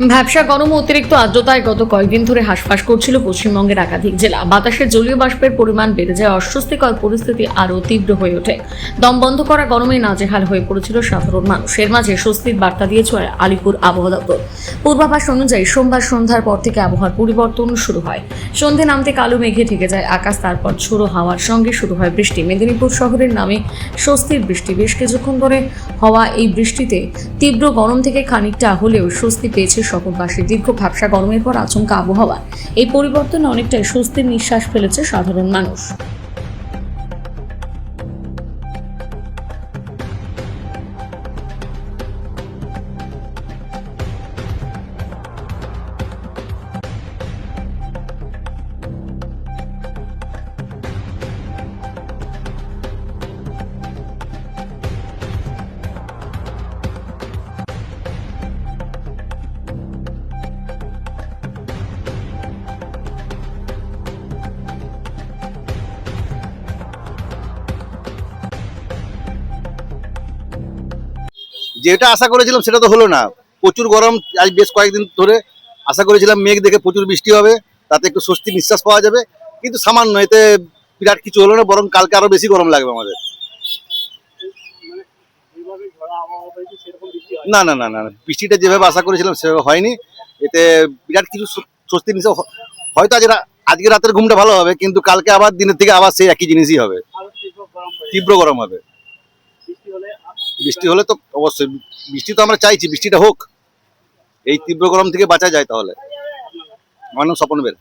ভ্যাপসা গরম ও অতিরিক্ত আর্দ্রতায় গত কয়েকদিন ধরে হাঁসফাঁস করছিল পশ্চিমবঙ্গের একাধিক জেলা। বাতাসে জলীয় বাষ্পের পরিমাণ বেড়ে যায়, অস্বস্তিকর পরিস্থিতি আরও তীব্র হয়ে ওঠে। দম বন্ধ করা গরমে নাজেহাল হয়ে পড়েছিল সাধারণ মানুষ। এর মাঝে স্বস্তির বার্তা দিয়েছে আলিপুর আবহাওয়া দপ্তর। পূর্বাভাস অনুযায়ী সোমবার সন্ধ্যার পর থেকে আবহাওয়ার পরিবর্তন শুরু হয়। সন্ধে নামতে কালো মেঘে ঢেকে যায় আকাশ, তারপর ঝোড়ো হাওয়ার সঙ্গে শুরু হয় বৃষ্টি। মেদিনীপুর শহরের নামে স্বস্তির বৃষ্টি। বেশ কিছুক্ষণ ধরে হওয়া এই বৃষ্টিতে তীব্র গরম থেকে খানিকটা হলেও স্বস্তি পেয়েছে শহরবাসী। দীর্ঘ ভ্যাপসা গরমের পর আচমকা আবহাওয়া এই পরিবর্তনে অনেকটাই স্বস্তির নিঃশ্বাস ফেলেছে সাধারণ মানুষ। যেটা আশা করেছিলাম সেটা তো হলো না। প্রচুর গরম আজ বেশ কয়েকদিন ধরে। আশা করেছিলাম মেঘ দেখে প্রচুর বৃষ্টি হবে, তাতে একটু স্বস্তি নিঃশ্বাস পাওয়া যাবে, কিন্তু সামান্য, এতে বিরাট কিছু হলো না, বরং কালকে আরো বেশি গরম লাগবে আমাদের। না না না না না, বৃষ্টিটা যেভাবে আশা করেছিলাম সেভাবে হয়নি। এতে বিরাট কিছু স্বস্তি নিঃশ্বাস হয়তো আজকে রাতের ঘুমটা ভালো হবে, কিন্তু কালকে আবার দিনের থেকে আবার সেই একই জিনিসই হবে, তীব্র গরম হবে। বৃষ্টি হলে তো অবশ্যই, বৃষ্টি তো আমরা চাইছি, বৃষ্টিটা হোক, এই তীব্র গরম থেকে বাঁচা যায় তাহলে। আমার নাম স্বপন বের।